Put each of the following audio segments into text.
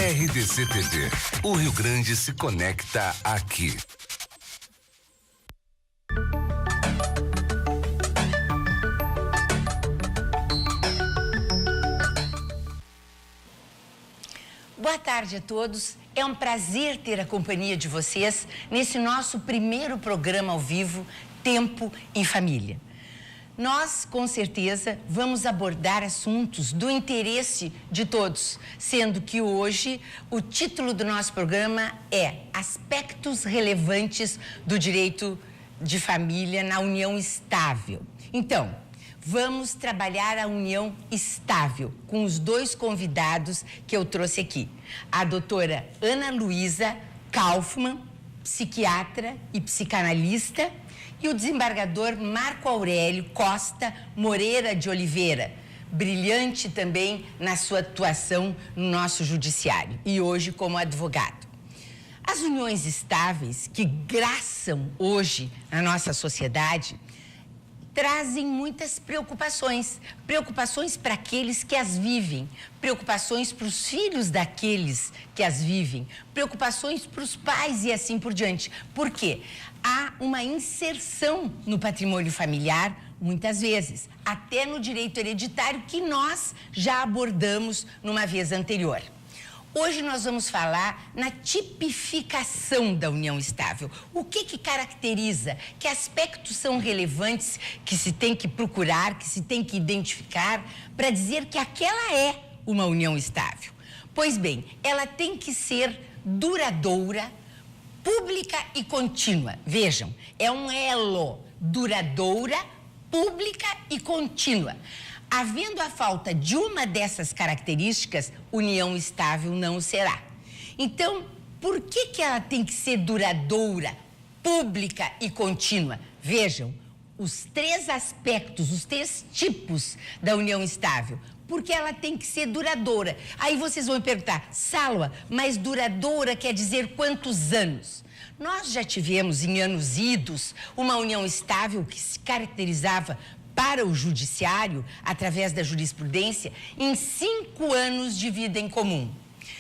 RDC TV. O Rio Grande se conecta aqui. Boa tarde a todos. É um prazer ter a companhia de vocês nesse nosso primeiro programa ao vivo, Tempo em Família. Nós, com certeza, vamos abordar assuntos do interesse de todos, sendo que hoje o título do nosso programa é Aspectos Relevantes do Direito de Família na União Estável. Então, vamos trabalhar a união estável com os dois convidados que eu trouxe aqui. A doutora Ana Luísa Kaufmann, psiquiatra e psicanalista, e o desembargador Marco Aurélio Costa Moreira de Oliveira, brilhante também na sua atuação no nosso judiciário e hoje como advogado. As uniões estáveis que graçam hoje na nossa sociedade trazem muitas preocupações para aqueles que as vivem, preocupações para os filhos daqueles que as vivem, preocupações para os pais e assim por diante. Por quê? Há uma inserção no patrimônio familiar, muitas vezes, até no direito hereditário, que nós já abordamos numa vez anterior. Hoje nós vamos falar na tipificação da união estável. O que caracteriza, que aspectos são relevantes que se tem que procurar, que se tem que identificar para dizer que aquela é uma união estável. Pois bem, ela tem que ser duradoura, pública e contínua. Vejam, é um elo, duradoura, pública e contínua. Havendo a falta de uma dessas características, união estável não será. Então, por que ela tem que ser duradoura, pública e contínua? Vejam, os três aspectos, os três tipos da união estável. Porque ela tem que ser duradoura. Aí vocês vão me perguntar, Sálva, mas duradoura quer dizer quantos anos? Nós já tivemos em anos idos uma união estável que se caracterizava para o judiciário, através da jurisprudência, em 5 anos de vida em comum,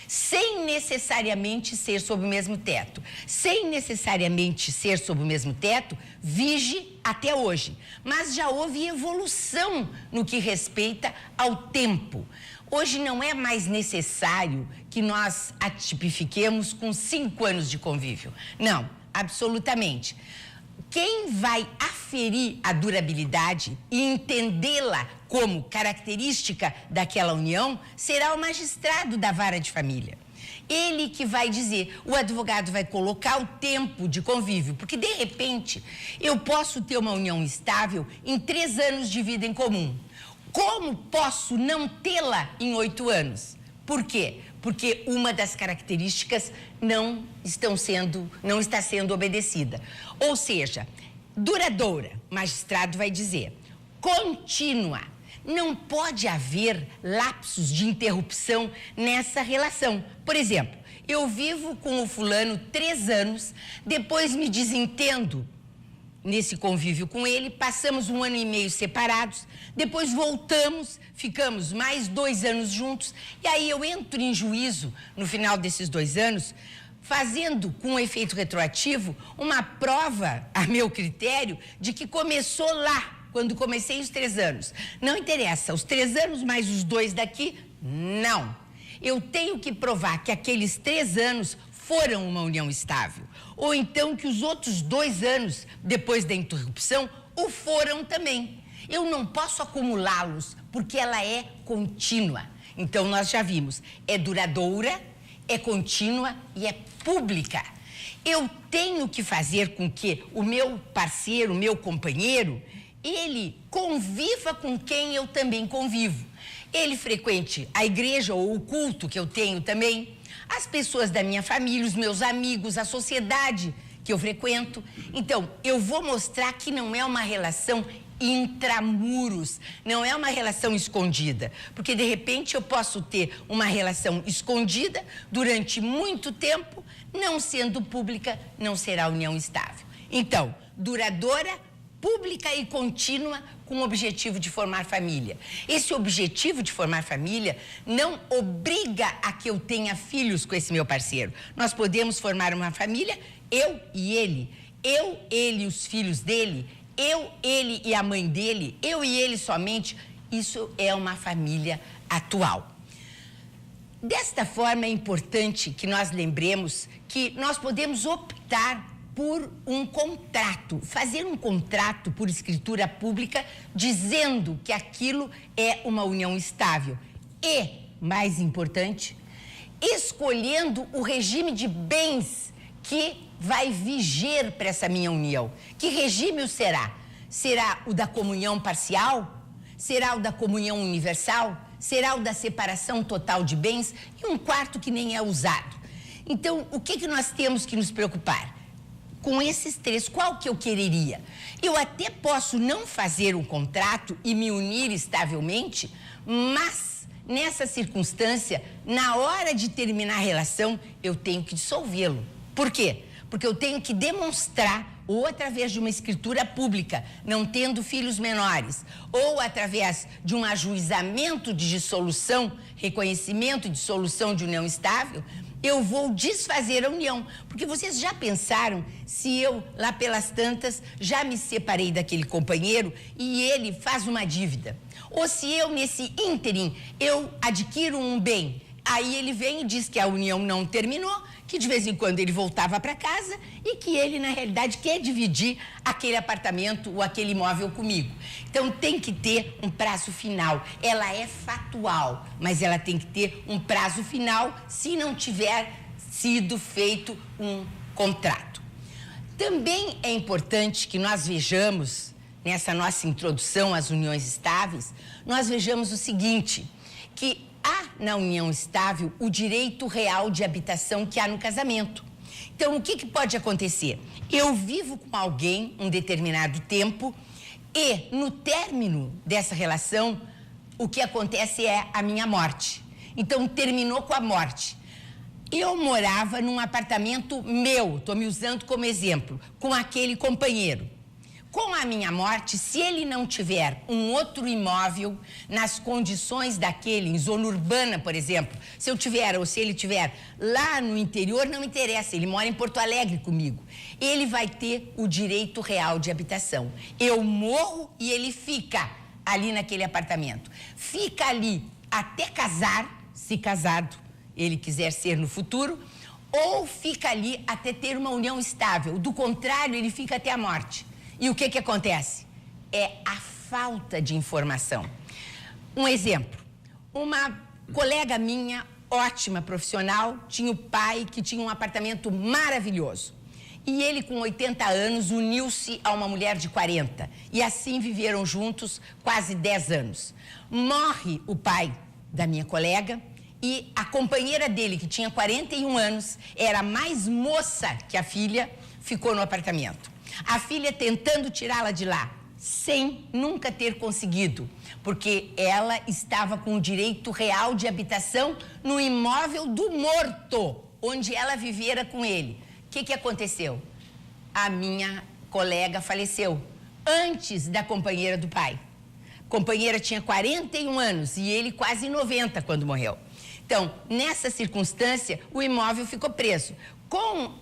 sem necessariamente ser sob o mesmo teto. Sem necessariamente ser sob o mesmo teto, vige até hoje. Mas já houve evolução no que respeita ao tempo. Hoje não é mais necessário que nós a tipifiquemos com 5 anos de convívio. Não, absolutamente. Quem vai aferir a durabilidade e entendê-la como característica daquela união será o magistrado da vara de família. Ele que vai dizer, o advogado vai colocar o tempo de convívio, porque de repente eu posso ter uma união estável em 3 anos de vida em comum. Como posso não tê-la em 8 anos? Por quê? Porque uma das características não está sendo obedecida. Ou seja, duradoura, o magistrado vai dizer, contínua. Não pode haver lapsos de interrupção nessa relação. Por exemplo, eu vivo com o fulano 3 anos, depois me desentendo nesse convívio com ele, passamos 1 ano e meio separados, depois voltamos, ficamos mais 2 anos juntos, e aí eu entro em juízo no final desses 2 anos, fazendo com efeito retroativo uma prova, a meu critério, de que começou lá, quando comecei os 3 anos. Não interessa, os 3 anos mais os 2 daqui, não. Eu tenho que provar que aqueles 3 anos foram uma união estável. Ou então que os outros 2 anos, depois da interrupção, o foram também. Eu não posso acumulá-los, porque ela é contínua. Então, nós já vimos, é duradoura, é contínua e é pública. Eu tenho que fazer com que o meu parceiro, o meu companheiro, ele conviva com quem eu também convivo. Ele frequente a igreja ou o culto que eu tenho também, as pessoas da minha família, os meus amigos, a sociedade que eu frequento. Então, eu vou mostrar que não é uma relação intramuros, não é uma relação escondida, porque de repente eu posso ter uma relação escondida durante muito tempo, não sendo pública, não será união estável. Então, duradoura, pública e contínua com o objetivo de formar família. Esse objetivo de formar família não obriga a que eu tenha filhos com esse meu parceiro. Nós podemos formar uma família, eu e ele e os filhos dele, eu, ele e a mãe dele, eu e ele somente. Isso é uma família atual. Desta forma, é importante que nós lembremos que nós podemos optar por um contrato, fazer um contrato por escritura pública, dizendo que aquilo é uma união estável. E, mais importante, escolhendo o regime de bens que vai viger para essa minha união. Que regime o será? Será o da comunhão parcial? Será o da comunhão universal? Será o da separação total de bens? E um quarto que nem é usado. Então, o que nós temos que nos preocupar? Com esses três, qual que eu quereria? Eu até posso não fazer um contrato e me unir estavelmente, mas nessa circunstância, na hora de terminar a relação, eu tenho que dissolvê-lo. Por quê? Porque eu tenho que demonstrar, ou através de uma escritura pública, não tendo filhos menores, ou através de um ajuizamento de dissolução, reconhecimento de dissolução de união estável, eu vou desfazer a união. Porque vocês já pensaram se eu, lá pelas tantas, já me separei daquele companheiro e ele faz uma dívida? Ou se eu, nesse ínterim, eu adquiro um bem, aí ele vem e diz que a união não terminou, que de vez em quando ele voltava para casa e que ele, na realidade, quer dividir aquele apartamento ou aquele imóvel comigo. Então, tem que ter um prazo final. Ela é fatual, mas ela tem que ter um prazo final se não tiver sido feito um contrato. Também é importante que nós vejamos, nessa nossa introdução às uniões estáveis, nós vejamos o seguinte, que há na união estável o direito real de habitação que há no casamento. Então, o que pode acontecer? Eu vivo com alguém um determinado tempo e, no término dessa relação, o que acontece é a minha morte. Então, terminou com a morte. Eu morava num apartamento meu, estou me usando como exemplo, com aquele companheiro. Com a minha morte, se ele não tiver um outro imóvel nas condições daquele, em zona urbana, por exemplo, se eu tiver ou se ele tiver lá no interior, não me interessa, ele mora em Porto Alegre comigo. Ele vai ter o direito real de habitação. Eu morro e ele fica ali naquele apartamento. Fica ali até casar, se casado ele quiser ser no futuro, ou fica ali até ter uma união estável. Do contrário, ele fica até a morte. E o que acontece? É a falta de informação. Um exemplo, uma colega minha, ótima profissional, tinha o pai que tinha um apartamento maravilhoso. E ele, com 80 anos, uniu-se a uma mulher de 40. E assim viveram juntos quase 10 anos. Morre o pai da minha colega e a companheira dele, que tinha 41 anos, era mais moça que a filha, ficou no apartamento. A filha tentando tirá-la de lá, sem nunca ter conseguido, porque ela estava com o direito real de habitação no imóvel do morto, onde ela vivera com ele. O que aconteceu? A minha colega faleceu antes da companheira do pai. A companheira tinha 41 anos e ele quase 90 quando morreu. Então, nessa circunstância, o imóvel ficou preso. Com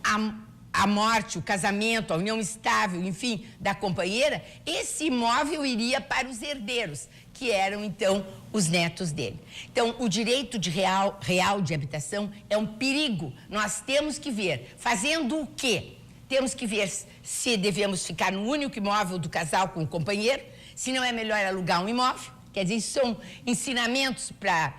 a morte, o casamento, a união estável, enfim, da companheira, esse imóvel iria para os herdeiros, que eram, então, os netos dele. Então, o direito de real de habitação é um perigo. Nós temos que ver, fazendo o quê? Temos que ver se devemos ficar no único imóvel do casal com o companheiro, se não é melhor alugar um imóvel. Quer dizer, isso são ensinamentos para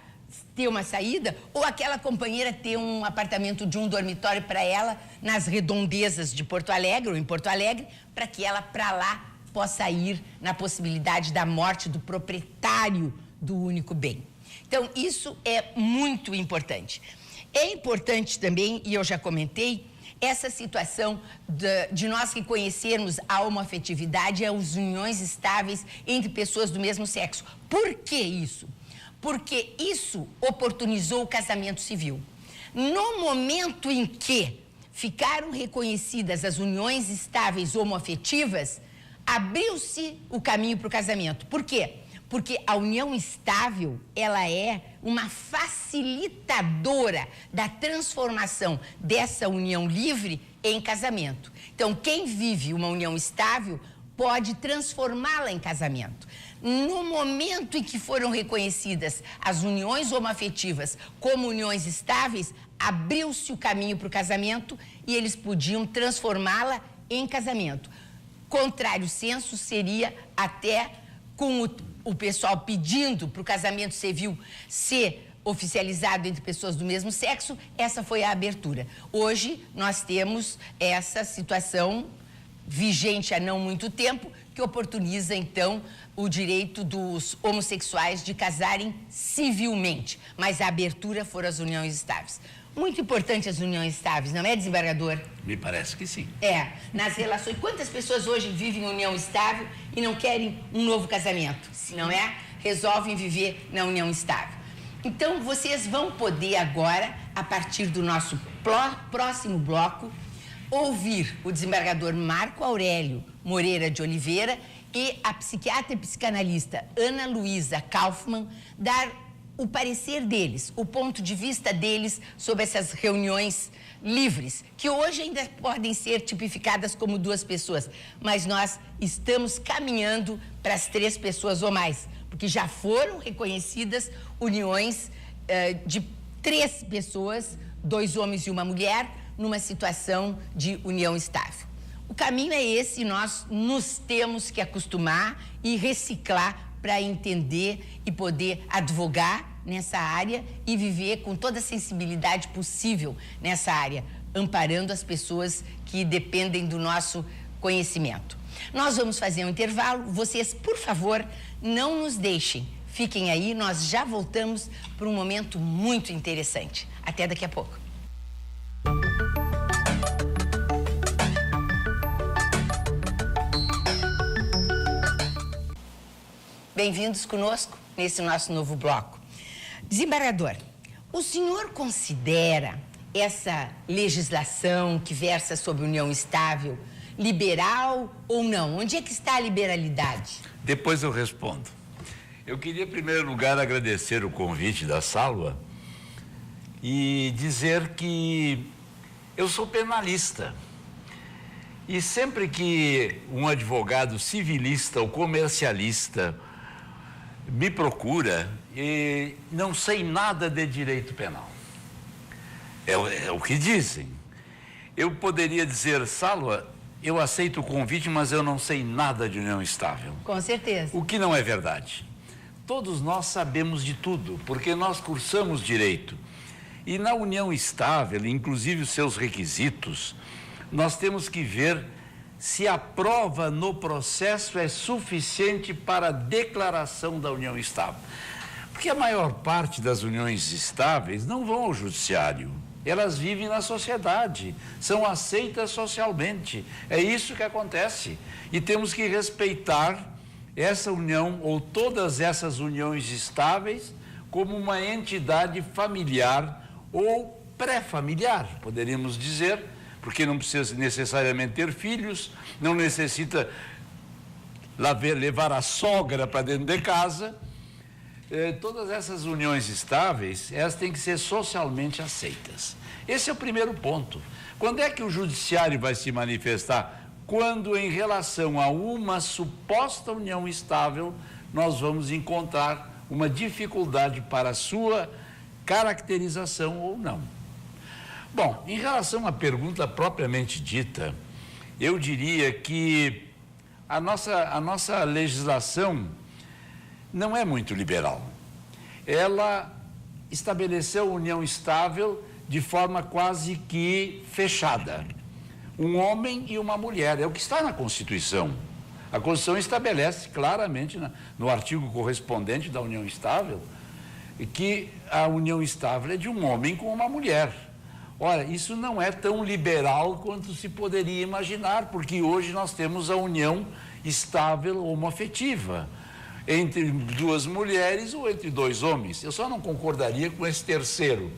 ter uma saída, ou aquela companheira ter um apartamento de um dormitório para ela nas redondezas de Porto Alegre ou em Porto Alegre, para que ela para lá possa ir na possibilidade da morte do proprietário do único bem. Então, isso é muito importante. É importante também, e eu já comentei, essa situação de nós reconhecermos a homoafetividade e as uniões estáveis entre pessoas do mesmo sexo. Por que isso? Porque isso oportunizou o casamento civil. No momento em que ficaram reconhecidas as uniões estáveis homoafetivas, abriu-se o caminho para o casamento. Por quê? Porque a união estável, ela é uma facilitadora da transformação dessa união livre em casamento. Então, quem vive uma união estável pode transformá-la em casamento. No momento em que foram reconhecidas as uniões homoafetivas como uniões estáveis, abriu-se o caminho para o casamento e eles podiam transformá-la em casamento. Contrário senso seria até com o pessoal pedindo para o casamento civil ser oficializado entre pessoas do mesmo sexo, essa foi a abertura. Hoje nós temos essa situação vigente há não muito tempo, que oportuniza, então, o direito dos homossexuais de casarem civilmente. Mas a abertura foram as uniões estáveis. Muito importante as uniões estáveis, não é, desembargador? Me parece que sim. Nas relações. Quantas pessoas hoje vivem união estável e não querem um novo casamento? Sim. Não é? Resolvem viver na união estável. Então, vocês vão poder agora, a partir do nosso próximo bloco, ouvir o desembargador Marco Aurélio Moreira de Oliveira e a psiquiatra e psicanalista Ana Luísa Kaufmann dar o parecer deles, o ponto de vista deles sobre essas reuniões livres, que hoje ainda podem ser tipificadas como 2 pessoas, mas nós estamos caminhando para as 3 pessoas ou mais, porque já foram reconhecidas uniões de 3 pessoas, 2 homens e uma mulher, numa situação de união estável. O caminho é esse, nós nos temos que acostumar e reciclar para entender e poder advogar nessa área e viver com toda a sensibilidade possível nessa área, amparando as pessoas que dependem do nosso conhecimento. Nós vamos fazer um intervalo, vocês, por favor, não nos deixem. Fiquem aí, nós já voltamos para um momento muito interessante. Até daqui a pouco. Bem-vindos conosco nesse nosso novo bloco. Desembargador, o senhor considera essa legislação que versa sobre união estável liberal ou não? Onde é que está a liberalidade? Depois eu respondo. Eu queria, em primeiro lugar, agradecer o convite da Salwa e dizer que eu sou penalista. E sempre que um advogado civilista ou comercialista me procura, e não sei nada de direito penal. É o que dizem. Eu poderia dizer, Salwa, eu aceito o convite, mas eu não sei nada de união estável. Com certeza. O que não é verdade. Todos nós sabemos de tudo, porque nós cursamos direito. E na união estável, inclusive os seus requisitos, nós temos que ver se a prova no processo é suficiente para a declaração da união estável. Porque a maior parte das uniões estáveis não vão ao judiciário. Elas vivem na sociedade, são aceitas socialmente. É isso que acontece. E temos que respeitar essa união ou todas essas uniões estáveis como uma entidade familiar ou pré-familiar, poderíamos dizer, porque não precisa necessariamente ter filhos, não necessita levar a sogra para dentro de casa. Todas essas uniões estáveis, elas têm que ser socialmente aceitas. Esse é o primeiro ponto. Quando é que o judiciário vai se manifestar? Quando, em relação a uma suposta união estável, nós vamos encontrar uma dificuldade para a sua caracterização ou não. Bom, em relação à pergunta propriamente dita, eu diria que a nossa legislação não é muito liberal. Ela estabeleceu a união estável de forma quase que fechada. Um homem e uma mulher, é o que está na Constituição. A Constituição estabelece claramente no artigo correspondente da união estável que a união estável é de um homem com uma mulher. Ora, isso não é tão liberal quanto se poderia imaginar, porque hoje nós temos a união estável homoafetiva entre 2 mulheres ou entre 2 homens. Eu só não concordaria com esse terceiro,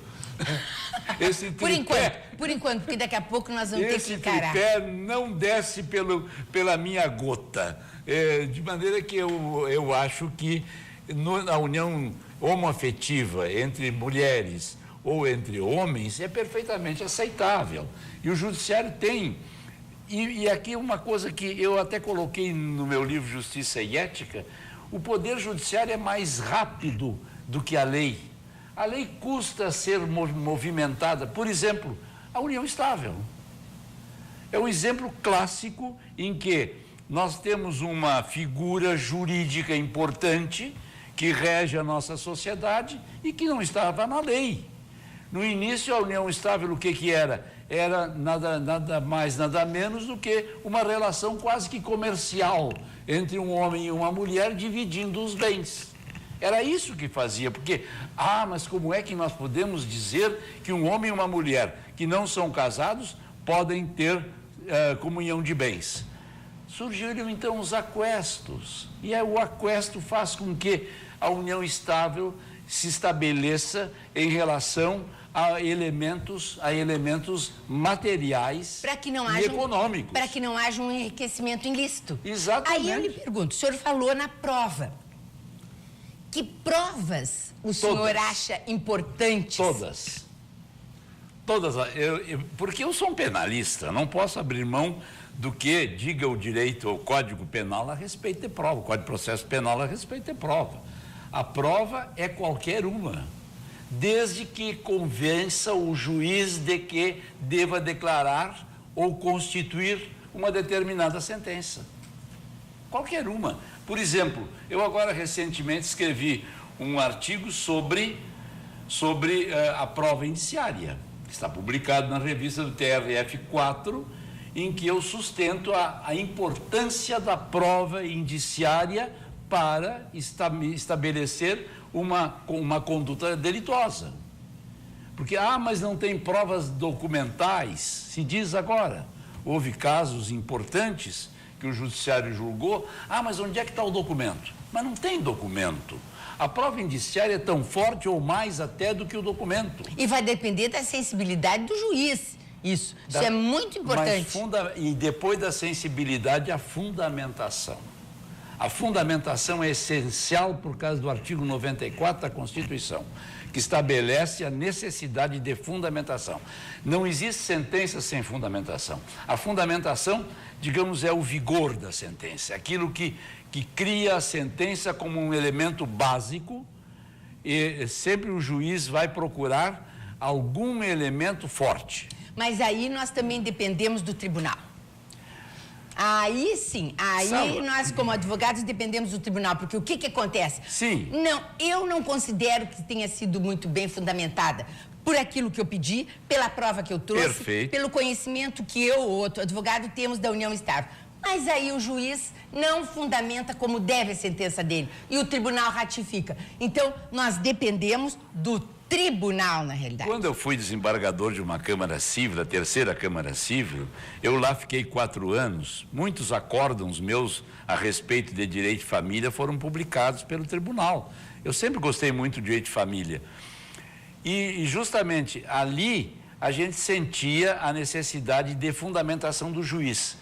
Esse tripé, Por enquanto, porque daqui a pouco nós vamos ter que encarar. Esse tripé não desce pela minha gota. De maneira que eu acho que na união homoafetiva entre mulheres ou entre homens é perfeitamente aceitável. E o judiciário tem. E aqui uma coisa que eu até coloquei no meu livro Justiça e Ética, o poder judiciário é mais rápido do que a lei. A lei custa ser movimentada. Por exemplo, a união estável. É um exemplo clássico em que nós temos uma figura jurídica importante que rege a nossa sociedade e que não estava na lei. No início, a união estável, o que era? Era nada mais, nada menos do que uma relação quase que comercial entre um homem e uma mulher dividindo os bens. Era isso que fazia, porque, mas como é que nós podemos dizer que um homem e uma mulher que não são casados podem ter comunhão de bens? Surgiram então os aquestos, e o aquesto faz com que a união estável se estabeleça em relação a elementos materiais e econômicos. Para que não haja um enriquecimento ilícito. Exatamente. Aí eu lhe pergunto, o senhor falou na prova. Que provas o senhor acha importantes? Todas. Porque eu sou um penalista, não posso abrir mão do que diga o direito, o Código Penal a respeito de prova, o Código de Processo Penal a respeito de prova. A prova é qualquer uma, desde que convença o juiz de que deva declarar ou constituir uma determinada sentença. Qualquer uma. Por exemplo, eu agora recentemente escrevi um artigo sobre a prova indiciária, que está publicado na revista do TRF4, em que eu sustento a importância da prova indiciária para estabelecer uma conduta delituosa. Porque, mas não tem provas documentais, se diz agora. Houve casos importantes que o judiciário julgou, mas onde é que está o documento? Mas não tem documento. A prova indiciária é tão forte ou mais até do que o documento. E vai depender da sensibilidade do juiz. Isso é muito importante. E depois da sensibilidade, a fundamentação. A fundamentação é essencial por causa do artigo 94 da Constituição, que estabelece a necessidade de fundamentação. Não existe sentença sem fundamentação. A fundamentação, digamos, é o vigor da sentença, aquilo que cria a sentença como um elemento básico, e sempre o juiz vai procurar algum elemento forte. Mas aí nós também dependemos do tribunal. Aí sim, nós como advogados dependemos do tribunal, porque o que acontece? Sim. Não, eu não considero que tenha sido muito bem fundamentada por aquilo que eu pedi, pela prova que eu trouxe, perfeito, pelo conhecimento que eu ou outro advogado temos da união estável. Mas aí o juiz não fundamenta como deve a sentença dele e o tribunal ratifica. Então, nós dependemos do tribunal, na realidade. Quando eu fui desembargador de uma Câmara Civil, a terceira Câmara Civil, eu lá fiquei 4 anos. Muitos acórdãos meus a respeito de direito de família foram publicados pelo tribunal. Eu sempre gostei muito de direito de família. E justamente ali a gente sentia a necessidade de fundamentação do juiz.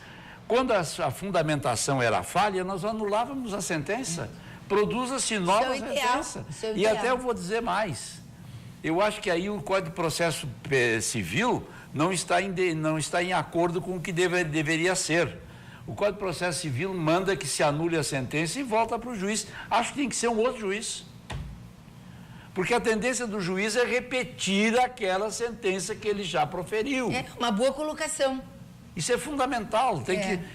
Quando a fundamentação era falha, nós anulávamos a sentença. Produza-se nova sentença. E até eu vou dizer mais. Eu acho que aí o Código de Processo Civil não está em acordo com o que deveria ser. O Código de Processo Civil manda que se anule a sentença e volta para o juiz. Acho que tem que ser um outro juiz. Porque a tendência do juiz é repetir aquela sentença que ele já proferiu. É uma boa colocação. Isso é fundamental.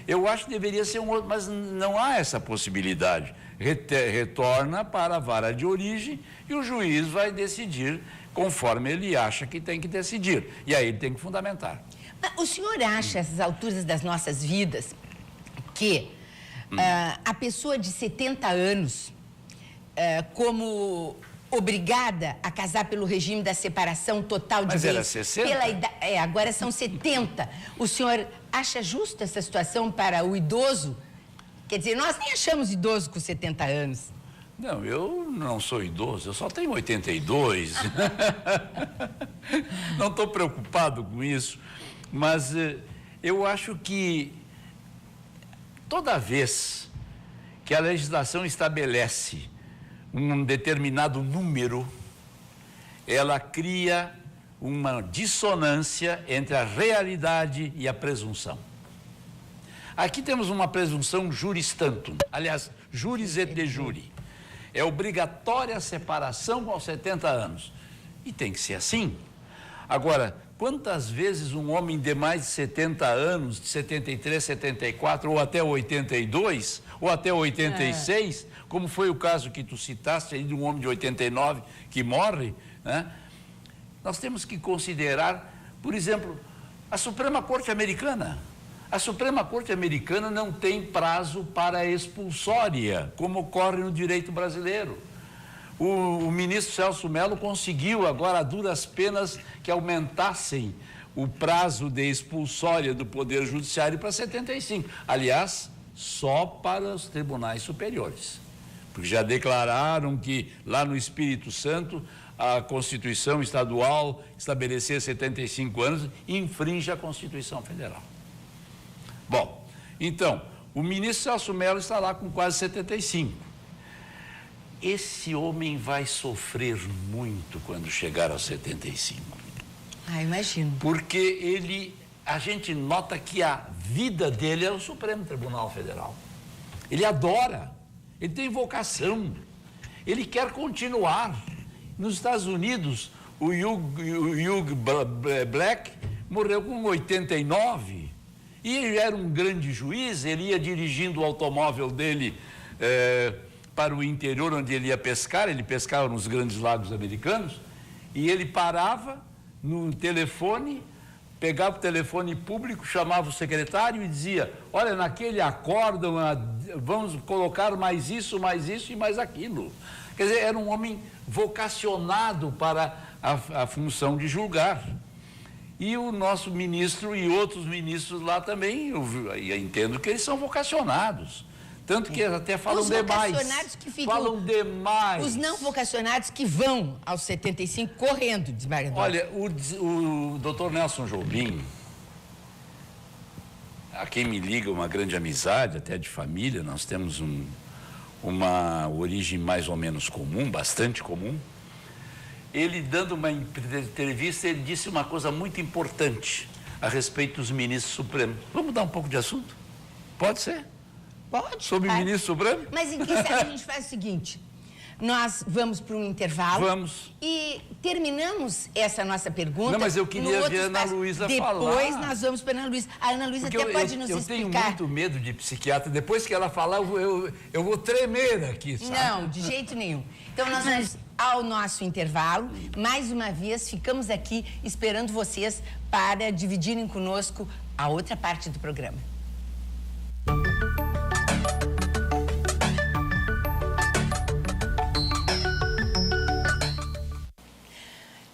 Eu acho que deveria ser um outro, mas não há essa possibilidade. Retorna para a vara de origem e o juiz vai decidir conforme ele acha que tem que decidir. E aí ele tem que fundamentar. Mas o senhor acha, a essas alturas das nossas vidas, que a pessoa de 70 anos, como obrigada a casar pelo regime da separação total de bens... Mas era 60? Agora são 70. O senhor acha justa essa situação para o idoso? Quer dizer, nós nem achamos idoso com 70 anos. Não, eu não sou idoso, eu só tenho 82. Não estou preocupado com isso, mas eu acho que toda vez que a legislação estabelece um determinado número, ela cria uma dissonância entre a realidade e a presunção. Aqui temos uma presunção juris tantum, aliás, juris et de jure. É obrigatória a separação aos 70 anos. E tem que ser assim. Agora, quantas vezes um homem de mais de 70 anos, de 73, 74, ou até 82, ou até 86, como foi o caso que tu citaste aí de um homem de 89 que morre, né? Nós temos que considerar, por exemplo, a Suprema Corte Americana. A Suprema Corte Americana não tem prazo para expulsória, como ocorre no direito brasileiro. O ministro Celso Mello conseguiu agora, a duras penas, que aumentassem o prazo de expulsória do Poder Judiciário para 75. Aliás, só para os tribunais superiores. Porque já declararam que lá no Espírito Santo a Constituição Estadual estabelecer 75 anos e infringe a Constituição Federal. Bom, então, o ministro Celso Mello está lá com quase 75. Esse homem vai sofrer muito quando chegar aos 75. Ah, imagino. Porque a gente nota que a vida dele é o Supremo Tribunal Federal. Ele adora, ele tem vocação, ele quer continuar. Nos Estados Unidos, o Hugh Black morreu com 89. E ele era um grande juiz, ele ia dirigindo o automóvel dele para o interior onde ele ia pescar, ele pescava nos grandes lagos americanos, e ele parava no telefone, pegava o telefone público, chamava o secretário e dizia: olha, naquele acórdão vamos colocar mais isso e mais aquilo. Quer dizer, era um homem vocacionado para a função de julgar. E o nosso ministro e outros ministros lá também, eu entendo que eles são vocacionados. Tanto que até falam demais. Os vocacionados que ficam. Falam demais. Os não vocacionados que vão aos 75 correndo, desembargador. Olha, o doutor Nelson Jobim, a quem me liga uma grande amizade, até de família, nós temos uma origem mais ou menos comum, bastante comum. Ele, dando uma entrevista, ele disse uma coisa muito importante a respeito dos ministros supremos. Vamos mudar um pouco de assunto? Pode ser? Pode. Sobre o ministro supremo? Mas em que a gente faz o seguinte, nós vamos para um intervalo. Vamos. E terminamos essa nossa pergunta. Não, mas eu queria ver a Ana Luísa falar. Depois nós vamos para a Ana Luísa. A Ana Luísa até pode nos explicar. Eu tenho muito medo de psiquiatra. Depois que ela falar, eu vou tremer aqui, sabe? Não, de jeito nenhum. Então nós vamos ao nosso intervalo. Mais uma vez, ficamos aqui esperando vocês para dividirem conosco a outra parte do programa.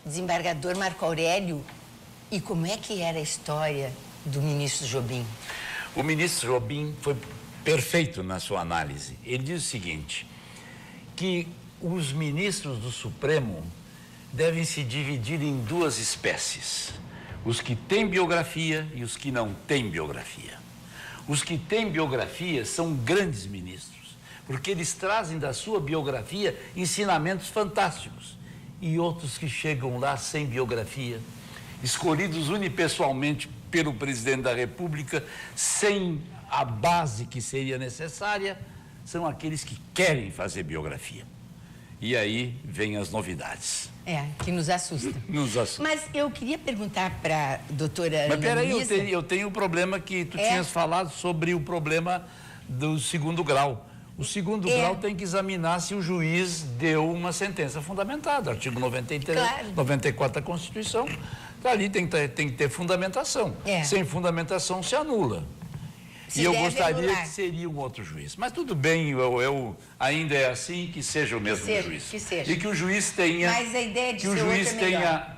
Desembargador Marco Aurélio, e como é que era a história do ministro Jobim? O ministro Jobim foi perfeito na sua análise. Ele diz o seguinte, que os ministros do Supremo devem se dividir em duas espécies, os que têm biografia e os que não têm biografia. Os que têm biografia são grandes ministros, porque eles trazem da sua biografia ensinamentos fantásticos. E outros que chegam lá sem biografia, escolhidos unipessoalmente pelo presidente da República, sem a base que seria necessária, são aqueles que querem fazer biografia. E aí vem as novidades. Que nos assusta. Nos assusta. Mas eu queria perguntar para a doutora Ana Luísa... Mas peraí, eu tenho o problema que tu tinhas falado sobre o problema do segundo grau. O segundo grau tem que examinar se o juiz deu uma sentença fundamentada, artigo 93, claro. 94 da Constituição, ali tem que ter fundamentação. Sem fundamentação se anula. E eu gostaria que seria um outro juiz. Mas tudo bem, eu ainda é assim, que seja o mesmo juiz. Que seja. E que o juiz tenha... Mas a ideia de que o juiz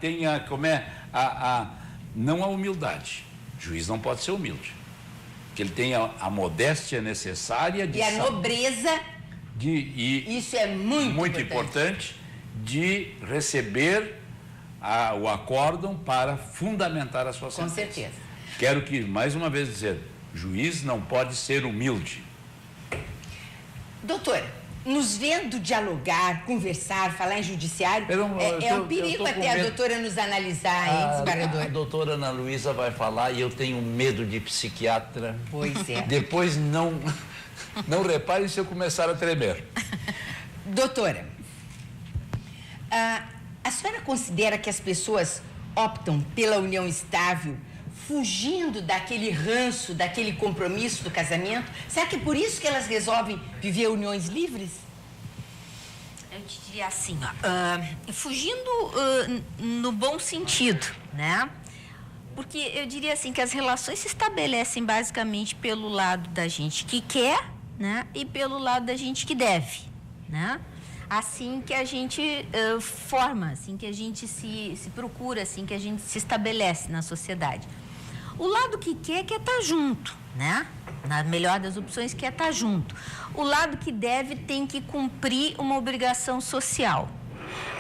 tenha como é, não a humildade. O juiz não pode ser humilde. Que ele tenha a modéstia necessária de... E a nobreza Isso é muito importante, de receber o acórdão para fundamentar a sua sentença. Com certeza. Quero que, mais uma vez, dizer, juiz não pode ser humilde. Doutora, nos vendo dialogar, conversar, falar em judiciário, é um perigo até a doutora nos analisar, hein, desembargador? A doutora Ana Luísa vai falar e eu tenho medo de psiquiatra. Pois é. Depois não reparem se eu começar a tremer. Doutora, a senhora considera que as pessoas optam pela união estável fugindo daquele ranço, daquele compromisso do casamento? Será que é por isso que elas resolvem viver uniões livres? Eu te diria assim, fugindo no bom sentido, né? Porque eu diria assim que as relações se estabelecem basicamente pelo lado da gente que quer, né? E pelo lado da gente que deve, né? Assim que a gente forma, assim que a gente se procura, assim que a gente se estabelece na sociedade. O lado que quer estar junto, né? Na melhor das opções, quer estar junto. O lado que deve tem que cumprir uma obrigação social.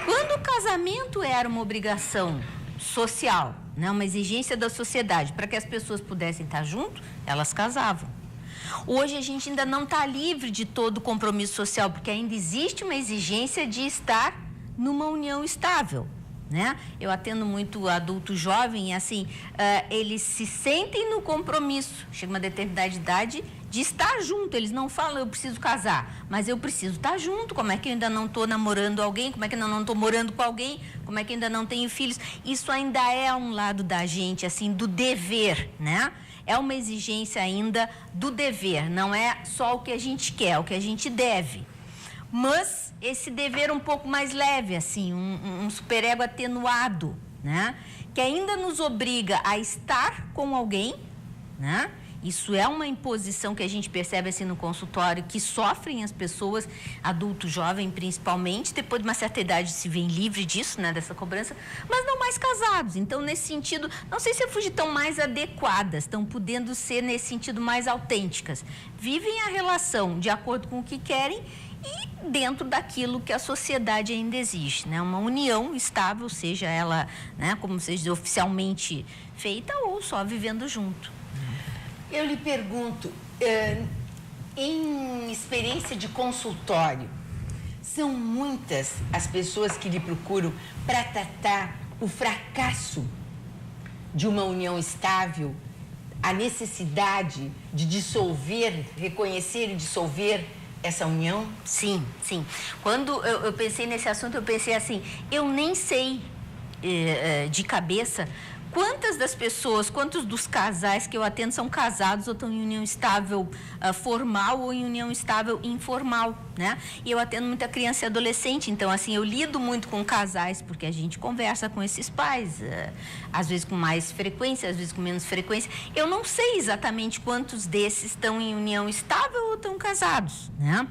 Quando o casamento era uma obrigação social, né? Uma exigência da sociedade, para que as pessoas pudessem estar junto, elas casavam. Hoje a gente ainda não está livre de todo o compromisso social, porque ainda existe uma exigência de estar numa união estável, né? Eu atendo muito adulto jovem, e assim, eles se sentem no compromisso, chega uma determinada idade, de estar junto. Eles não falam, eu preciso casar, mas eu preciso estar junto. Como é que eu ainda não estou namorando alguém? Como é que eu não estou morando com alguém? Como é que eu ainda não tenho filhos? Isso ainda é um lado da gente, assim, do dever, né? É uma exigência ainda do dever, não é só o que a gente quer, é o que a gente deve. Mas esse dever um pouco mais leve, assim, um superego atenuado, né? Que ainda nos obriga a estar com alguém, né? Isso é uma imposição que a gente percebe assim no consultório, que sofrem as pessoas, adulto, jovem principalmente, depois de uma certa idade se veem livre disso, né, dessa cobrança, mas não mais casados. Então, nesse sentido, não sei se eu fugi tão mais adequadas, estão podendo ser nesse sentido mais autênticas. Vivem a relação de acordo com o que querem e dentro daquilo que a sociedade ainda exige, né? Uma união estável, seja ela, né, como se diz, oficialmente feita ou só vivendo junto. Eu lhe pergunto, em experiência de consultório, são muitas as pessoas que lhe procuram para tratar o fracasso de uma união estável, a necessidade de dissolver, reconhecer e dissolver essa união? Sim, sim. Quando eu pensei nesse assunto, eu pensei assim, eu nem sei de cabeça quantas das pessoas, quantos dos casais que eu atendo são casados ou estão em união estável formal ou em união estável informal, né? E eu atendo muita criança e adolescente, então, assim, eu lido muito com casais, porque a gente conversa com esses pais, às vezes com mais frequência, às vezes com menos frequência. Eu não sei exatamente quantos desses estão em união estável ou estão casados, né?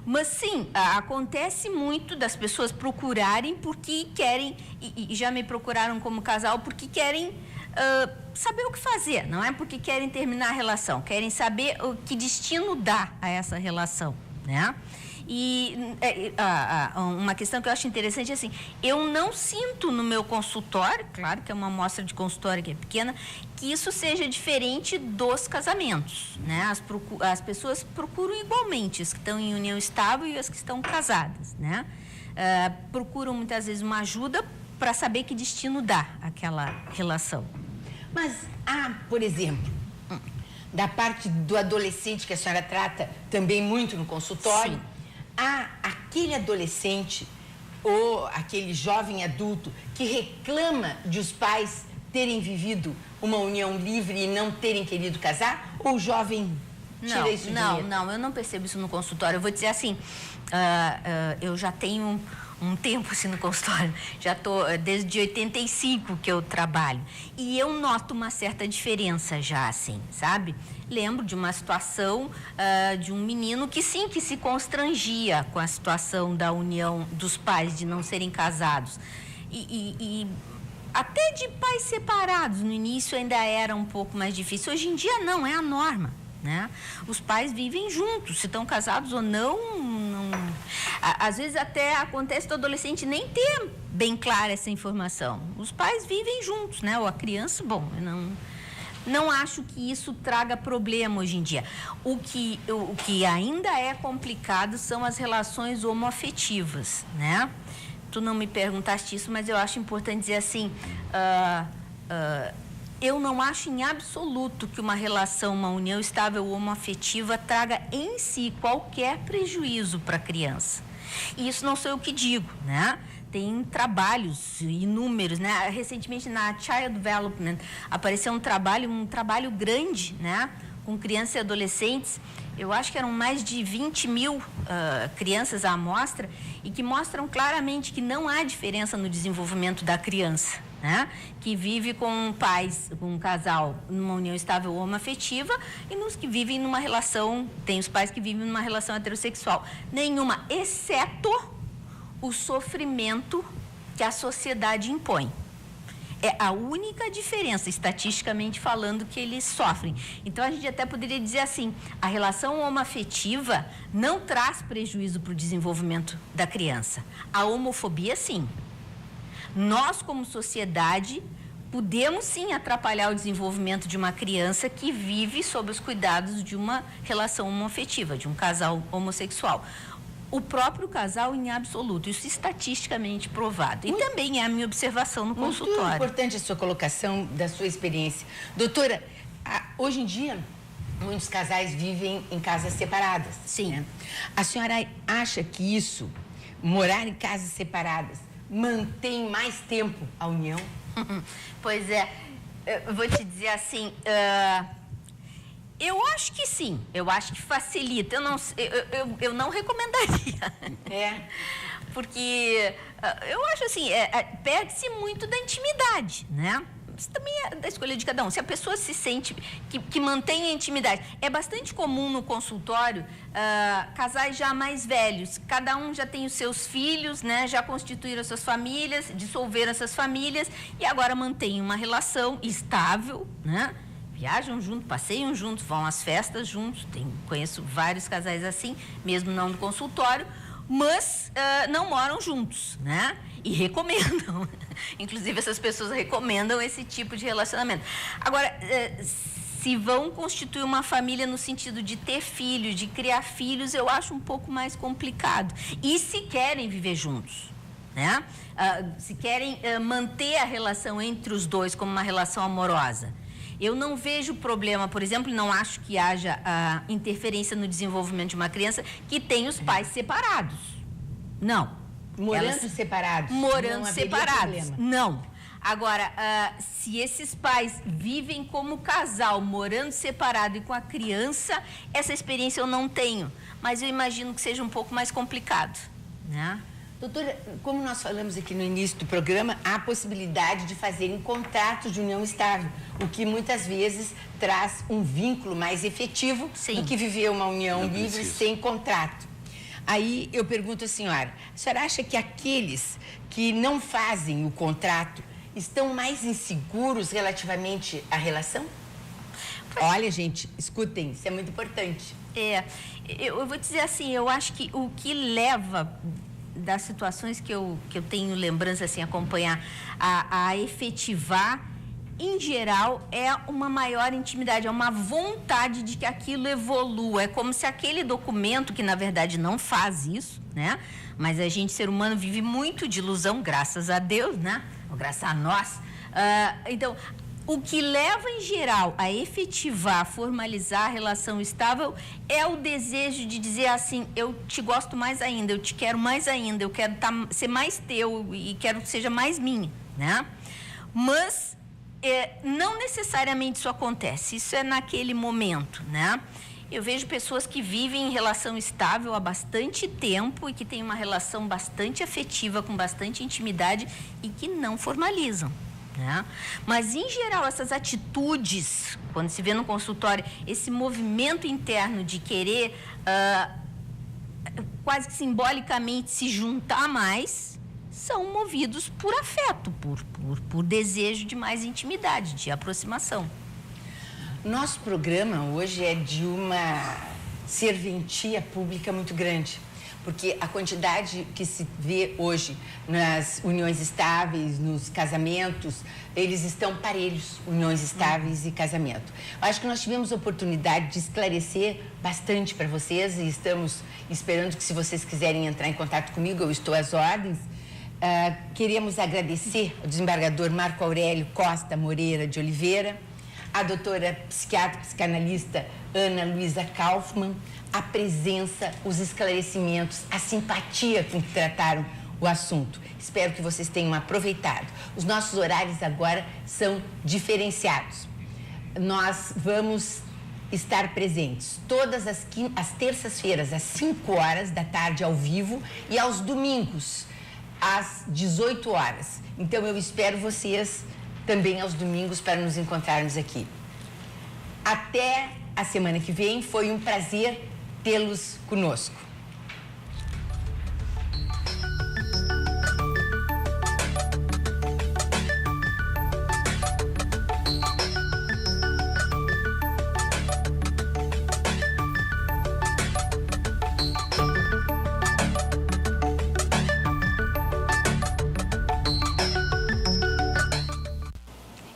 Mas sim, acontece muito das pessoas procurarem porque querem, e já me procuraram como casal, porque querem saber o que fazer, não é porque querem terminar a relação, querem saber o que destino dá a essa relação, né? E uma questão que eu acho interessante é assim, eu não sinto no meu consultório, claro que é uma amostra de consultório que é pequena, que isso seja diferente dos casamentos, né? As pessoas procuram igualmente, as que estão em união estável e as que estão casadas, né? Procuram muitas vezes uma ajuda para saber que destino dá aquela relação. Mas por exemplo, da parte do adolescente que a senhora trata também muito no consultório, sim, há aquele adolescente ou aquele jovem adulto que reclama de os pais terem vivido uma união livre e não terem querido casar? Ou o jovem tira isso de mim? Não, eu não percebo isso no consultório. Eu vou dizer assim, eu já tenho um tempo assim no consultório, já estou desde 85 que eu trabalho, e eu noto uma certa diferença já, assim, sabe? Lembro de uma situação de um menino que sim, que se constrangia com a situação da união dos pais, de não serem casados, e até de pais separados, no início ainda era um pouco mais difícil, hoje em dia não, é a norma, né? Os pais vivem juntos, se estão casados ou não Às vezes até acontece do adolescente nem ter bem clara essa informação. Os pais vivem juntos, né? Ou a criança, bom, eu não acho que isso traga problema hoje em dia. O que ainda é complicado são as relações homoafetivas, né? Tu não me perguntaste isso, mas eu acho importante dizer assim, eu não acho em absoluto que uma relação, uma união estável homoafetiva traga em si qualquer prejuízo para a criança. E isso não sou eu que digo, né? Tem trabalhos inúmeros, né? Recentemente na Child Development apareceu um trabalho grande, né? Com crianças e adolescentes. Eu acho que eram mais de 20 mil crianças à amostra e que mostram claramente que não há diferença no desenvolvimento da criança, né? Que vive com pais, com um casal numa união estável homoafetiva e nos que vivem numa relação, tem os pais que vivem numa relação heterossexual. Nenhuma, exceto o sofrimento que a sociedade impõe. É a única diferença, estatisticamente falando, que eles sofrem. Então, a gente até poderia dizer assim, a relação homoafetiva não traz prejuízo para o desenvolvimento da criança. A homofobia, sim. Nós, como sociedade, podemos, sim, atrapalhar o desenvolvimento de uma criança que vive sob os cuidados de uma relação homoafetiva, de um casal homossexual. O próprio casal em absoluto, isso estatisticamente provado. E também é a minha observação no consultório. Muito importante a sua colocação da sua experiência. Doutora, hoje em dia, muitos casais vivem em casas separadas. Sim. Né? A senhora acha que isso, morar em casas separadas, mantém mais tempo a união? Pois é, eu vou te dizer assim... Eu acho que sim, eu acho que facilita. Eu não recomendaria. É. Porque eu acho assim, perde-se muito da intimidade, né? Isso também é da escolha de cada um. Se a pessoa se sente que mantém a intimidade. É bastante comum no consultório casais já mais velhos. Cada um já tem os seus filhos, né? Já constituíram as suas famílias, dissolveram essas famílias e agora mantém uma relação estável, né? Viajam juntos, passeiam juntos, vão às festas juntos. Conheço vários casais assim, mesmo não no consultório, mas não moram juntos, né? E recomendam. Inclusive, essas pessoas recomendam esse tipo de relacionamento. Agora, se vão constituir uma família no sentido de ter filhos, de criar filhos, eu acho um pouco mais complicado. E se querem viver juntos, né? Se querem manter a relação entre os dois como uma relação amorosa. Eu não vejo problema, por exemplo, não acho que haja interferência no desenvolvimento de uma criança que tem os pais separados. Não. Morando separados? Morando não separados. Problema. Não. Agora, se esses pais vivem como casal, morando separado e com a criança, essa experiência eu não tenho. Mas eu imagino que seja um pouco mais complicado, né? Doutora, como nós falamos aqui no início do programa, há a possibilidade de fazerem contratos de união estável, o que muitas vezes traz um vínculo mais efetivo do que viver uma união livre sem contrato. Aí eu pergunto à senhora acha que aqueles que não fazem o contrato estão mais inseguros relativamente à relação? Olha, gente, escutem, isso é muito importante. Eu vou dizer assim, eu acho que o que leva das situações que eu tenho lembrança, assim, acompanhar, a efetivar, em geral, é uma maior intimidade, é uma vontade de que aquilo evolua. É como se aquele documento, que na verdade não faz isso, né? Mas a gente, ser humano, vive muito de ilusão, graças a Deus, né? Ou graças a nós. Então, o que leva, em geral, a efetivar, a formalizar a relação estável é o desejo de dizer assim, eu te gosto mais ainda, eu te quero mais ainda, eu quero ser mais teu e quero que seja mais minha, né? Mas não necessariamente isso acontece, isso é naquele momento, né? Eu vejo pessoas que vivem em relação estável há bastante tempo e que têm uma relação bastante afetiva, com bastante intimidade e que não formalizam. Né? Mas, em geral, essas atitudes, quando se vê no consultório, esse movimento interno de querer quase que simbolicamente se juntar mais, são movidos por afeto, por desejo de mais intimidade, de aproximação. Nosso programa hoje é de uma serventia pública muito grande, porque a quantidade que se vê hoje nas uniões estáveis, nos casamentos, eles estão parelhos, uniões estáveis e casamento. Acho que nós tivemos a oportunidade de esclarecer bastante para vocês e estamos esperando que, se vocês quiserem entrar em contato comigo, eu estou às ordens. Queremos agradecer ao desembargador Marco Aurélio Costa Moreira de Oliveira, a doutora psiquiatra psicanalista Ana Luísa Kaufmann, a presença, os esclarecimentos, a simpatia com que trataram o assunto. Espero que vocês tenham aproveitado. Os nossos horários agora são diferenciados. Nós vamos estar presentes todas as terças-feiras, às 5 horas da tarde, ao vivo, e aos domingos, às 18 horas. Então, eu espero vocês também aos domingos para nos encontrarmos aqui. Até a semana que vem. Foi um prazer tê-los conosco.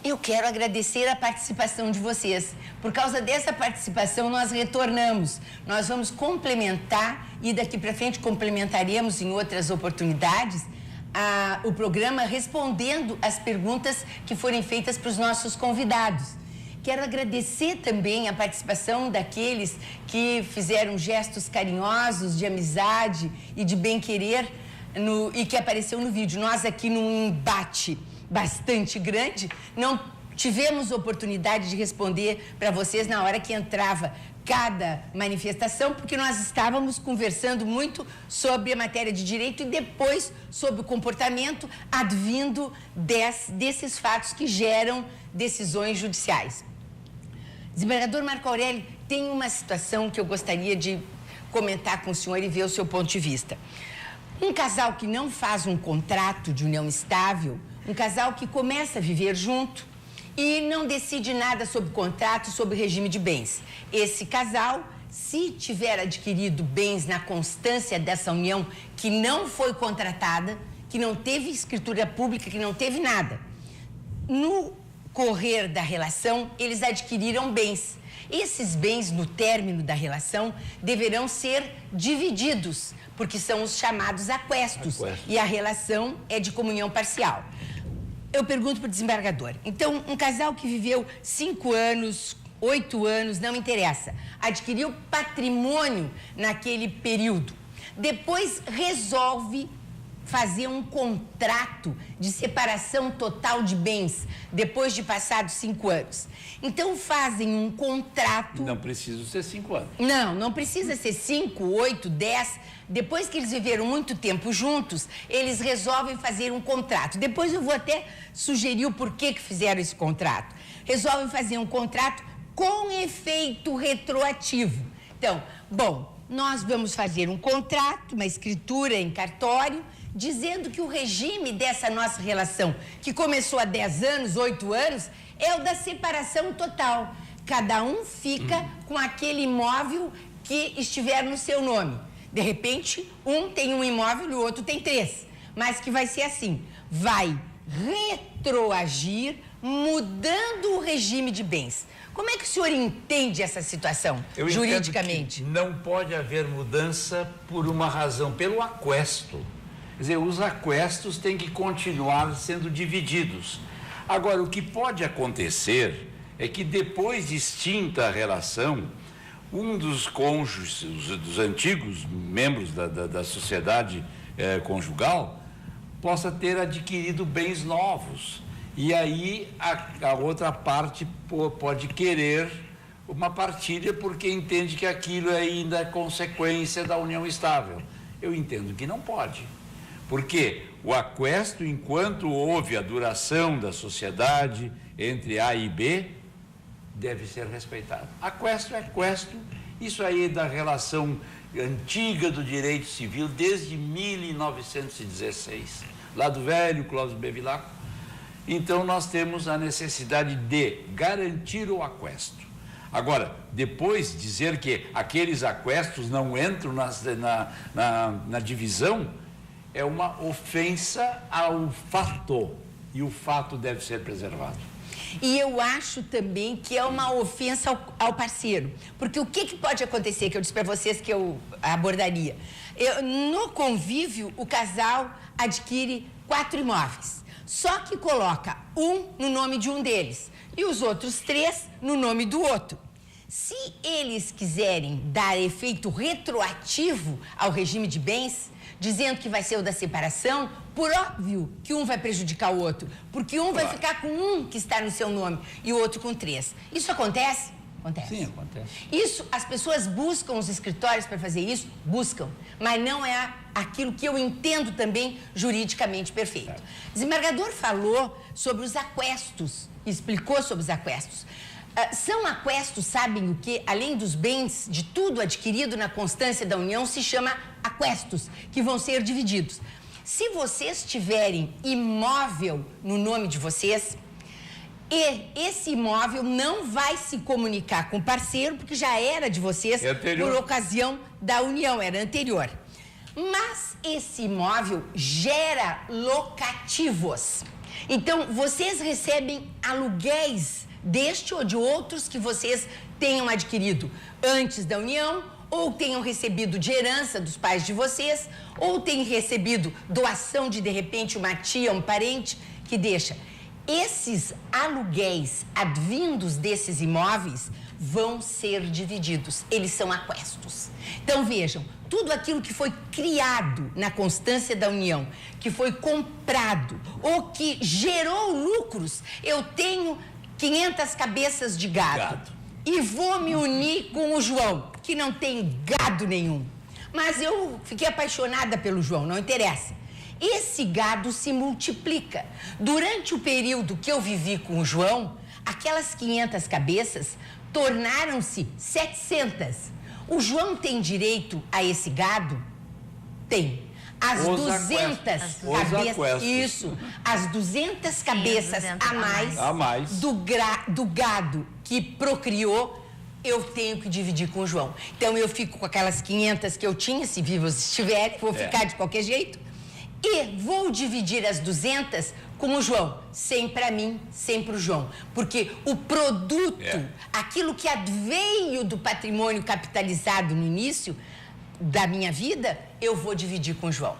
Eu quero agradecer a participação de vocês. Por causa dessa participação, nós retornamos. Nós vamos complementar e daqui para frente complementaremos em outras oportunidades o programa respondendo as perguntas que forem feitas para os nossos convidados. Quero agradecer também a participação daqueles que fizeram gestos carinhosos de amizade e de bem-querer e que apareceu no vídeo. Nós aqui num embate bastante grande, não tivemos oportunidade de responder para vocês na hora que entrava cada manifestação, porque nós estávamos conversando muito sobre a matéria de direito e depois sobre o comportamento advindo desses fatos que geram decisões judiciais. Desembargador Marco Aurélio, tem uma situação que eu gostaria de comentar com o senhor e ver o seu ponto de vista. Um casal que não faz um contrato de união estável, um casal que começa a viver junto e não decide nada sobre contrato, sobre regime de bens. Esse casal, se tiver adquirido bens na constância dessa união que não foi contratada, que não teve escritura pública, que não teve nada, no correr da relação, eles adquiriram bens. Esses bens, no término da relação, deverão ser divididos, porque são os chamados aquestos. E a relação é de comunhão parcial. Eu pergunto para o desembargador, então, um casal que viveu 5 anos, 8 anos, não interessa, adquiriu patrimônio naquele período, depois resolve fazer um contrato de separação total de bens, depois de passados 5 anos. Então, fazem um contrato... Não precisa ser 5 anos. Não precisa ser 5, 8, 10. Depois que eles viveram muito tempo juntos, eles resolvem fazer um contrato. Depois eu vou até sugerir o porquê que fizeram esse contrato. Resolvem fazer um contrato com efeito retroativo. Então, nós vamos fazer um contrato, uma escritura em cartório, dizendo que o regime dessa nossa relação, que começou há 10 anos, 8 anos, é o da separação total. Cada um fica com aquele imóvel que estiver no seu nome. De repente, um tem um imóvel e o outro tem 3. Mas que vai ser assim, vai retroagir, mudando o regime de bens. Como é que o senhor entende essa situação, juridicamente? Não pode haver mudança por uma razão, pelo aquesto. Quer dizer, os aquestos têm que continuar sendo divididos. Agora, o que pode acontecer é que depois de extinta a relação, um dos cônjuges, dos antigos membros da sociedade conjugal, possa ter adquirido bens novos. E aí a outra parte pode querer uma partilha porque entende que aquilo ainda é consequência da união estável. Eu entendo que não pode. Porque o aquesto, enquanto houve a duração da sociedade entre A e B, deve ser respeitado. Aquesto é aquesto, isso aí é da relação antiga do direito civil, desde 1916, lá do velho Clóvis Bevilacqua. Então, nós temos a necessidade de garantir o aquesto. Agora, depois dizer que aqueles aquestos não entram na divisão é uma ofensa ao fato, e o fato deve ser preservado. E eu acho também que é uma ofensa ao parceiro. Porque o que pode acontecer, que eu disse para vocês que eu abordaria? No convívio, o casal adquire 4 imóveis. Só que coloca um no nome de um deles e os outros 3 no nome do outro. Se eles quiserem dar efeito retroativo ao regime de bens, dizendo que vai ser o da separação, por óbvio que um vai prejudicar o outro, porque um vai ficar com um que está no seu nome e o outro com 3. Isso acontece? Acontece. Sim, acontece. Isso, as pessoas buscam os escritórios para fazer isso? Buscam, mas não é aquilo que eu entendo também juridicamente perfeito. O desembargador falou sobre os aquestos, explicou sobre os aquestos. São aquestos, sabem o que? Além dos bens, de tudo adquirido na constância da união, se chama aquestos, que vão ser divididos. Se vocês tiverem imóvel no nome de vocês, e esse imóvel não vai se comunicar com o parceiro, porque já era de vocês por ocasião da união, era anterior. Mas esse imóvel gera locativos. Então, vocês recebem aluguéis deste ou de outros que vocês tenham adquirido antes da união, ou tenham recebido de herança dos pais de vocês, ou tenham recebido doação de repente, uma tia, um parente que deixa. Esses aluguéis advindos desses imóveis vão ser divididos. Eles são aquestos. Então, vejam, tudo aquilo que foi criado na constância da união, que foi comprado ou que gerou lucros, eu tenho 500 cabeças de gado e vou me unir com o João, que não tem gado nenhum. Mas eu fiquei apaixonada pelo João, não interessa. Esse gado se multiplica. Durante o período que eu vivi com o João, aquelas 500 cabeças tornaram-se 700. O João tem direito a esse gado? Tem. As 200 cabeças, isso, as 200 cabeças a mais do gado que procriou, eu tenho que dividir com o João. Então, eu fico com aquelas 500 que eu tinha, se vivos estiverem, vou ficar de qualquer jeito, e vou dividir as 200 com o João, sem para mim, sem para o João. Porque o produto, aquilo que adveio do patrimônio capitalizado no início da minha vida, eu vou dividir com o João.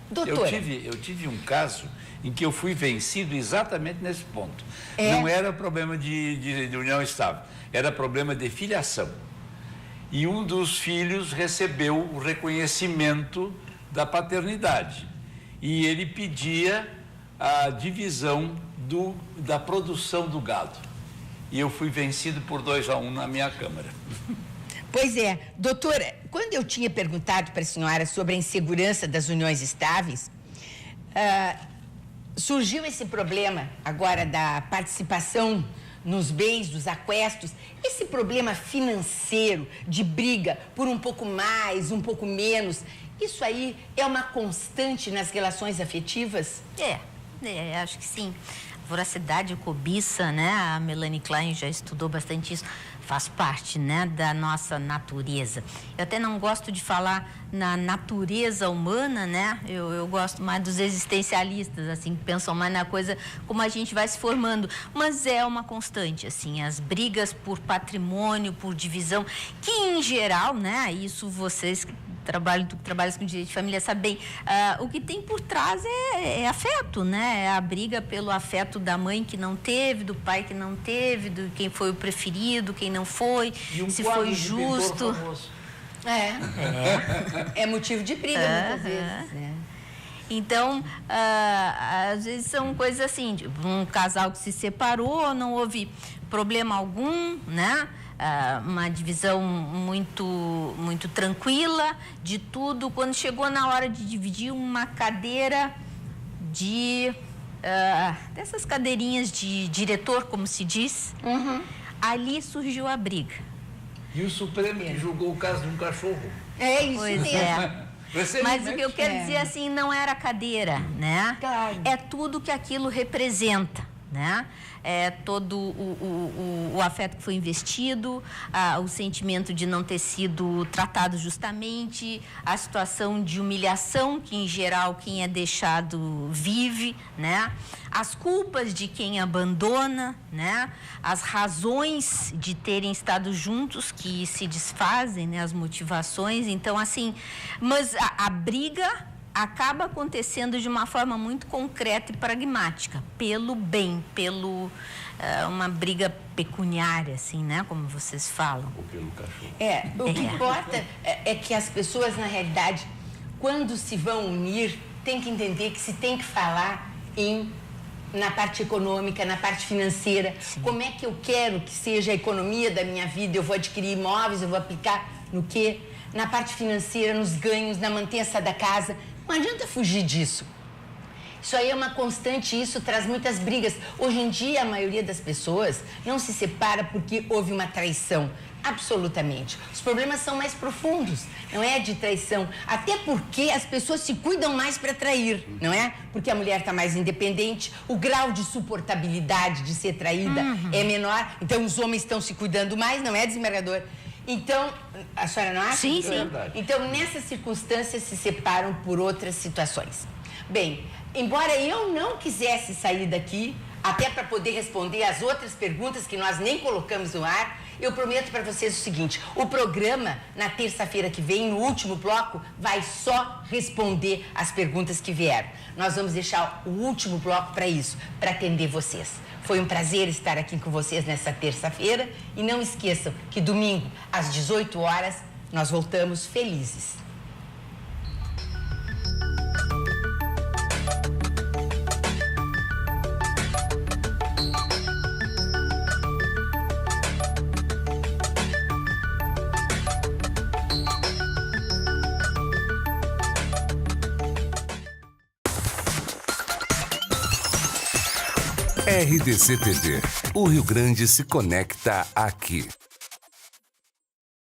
Doutora. Eu tive um caso em que eu fui vencido exatamente nesse ponto. Não era problema de união estável, era problema de filiação. E um dos filhos recebeu o reconhecimento da paternidade. E ele pedia a divisão da produção do gado. E eu fui vencido por 2-1 na minha Câmara. Pois é, doutora, quando eu tinha perguntado para a senhora sobre a insegurança das uniões estáveis, surgiu esse problema agora da participação nos bens dos aquestos, esse problema financeiro de briga por um pouco mais, um pouco menos, isso aí é uma constante nas relações afetivas? Acho que sim. Voracidade e cobiça, né? A Melanie Klein já estudou bastante isso. Faz parte, né, da nossa natureza. Eu até não gosto de falar na natureza humana, né? Eu gosto mais dos existencialistas, assim, que pensam mais na coisa como a gente vai se formando. Mas é uma constante, assim, as brigas por patrimônio, por divisão, que em geral, né, isso vocês que trabalham com direito de família sabem, o que tem por trás é afeto, né? É a briga pelo afeto da mãe que não teve, do pai que não teve, de quem foi o preferido, quem não foi, se foi justo. É motivo de briga muitas vezes, né? Então, às vezes são coisas assim, tipo, um casal que se separou, não houve problema algum, né? Uma divisão muito tranquila de tudo. Quando chegou na hora de dividir uma cadeira dessas cadeirinhas de diretor, como se diz, ali surgiu a briga. E o Supremo que julgou o caso de um cachorro. É isso mesmo. Mas o que eu quero dizer assim, não era cadeira, né? Claro. É tudo que aquilo representa, né? Todo o afeto que foi investido, o sentimento de não ter sido tratado justamente, a situação de humilhação que, em geral, quem é deixado vive, né? As culpas de quem abandona, né? As razões de terem estado juntos que se desfazem, né? As motivações. Então, assim, mas a briga acaba acontecendo de uma forma muito concreta e pragmática, pelo bem, uma briga pecuniária, assim, né? Como vocês falam. Ou pelo cachorro. O que importa é que as pessoas, na realidade, quando se vão unir, tem que entender que se tem que falar na parte econômica, na parte financeira. Sim. Como é que eu quero que seja a economia da minha vida? Eu vou adquirir imóveis, eu vou aplicar no quê? Na parte financeira, nos ganhos, na mantença da casa. Não adianta fugir disso. Isso aí é uma constante, isso traz muitas brigas. Hoje em dia, a maioria das pessoas não se separa porque houve uma traição. Absolutamente. Os problemas são mais profundos, não é de traição. Até porque as pessoas se cuidam mais para trair, não é? Porque a mulher está mais independente, o grau de suportabilidade de ser traída é menor, então os homens estão se cuidando mais, não é, desembargador? Então, a senhora não acha? Sim, sim. Então, nessas circunstâncias, se separam por outras situações. Bem, embora eu não quisesse sair daqui, até para poder responder as outras perguntas que nós nem colocamos no ar, eu prometo para vocês o seguinte: o programa, na terça-feira que vem, no último bloco, vai só responder as perguntas que vieram. Nós vamos deixar o último bloco para isso, para atender vocês. Foi um prazer estar aqui com vocês nessa terça-feira e não esqueçam que domingo, às 18 horas, nós voltamos felizes. RDC TV. O Rio Grande se conecta aqui.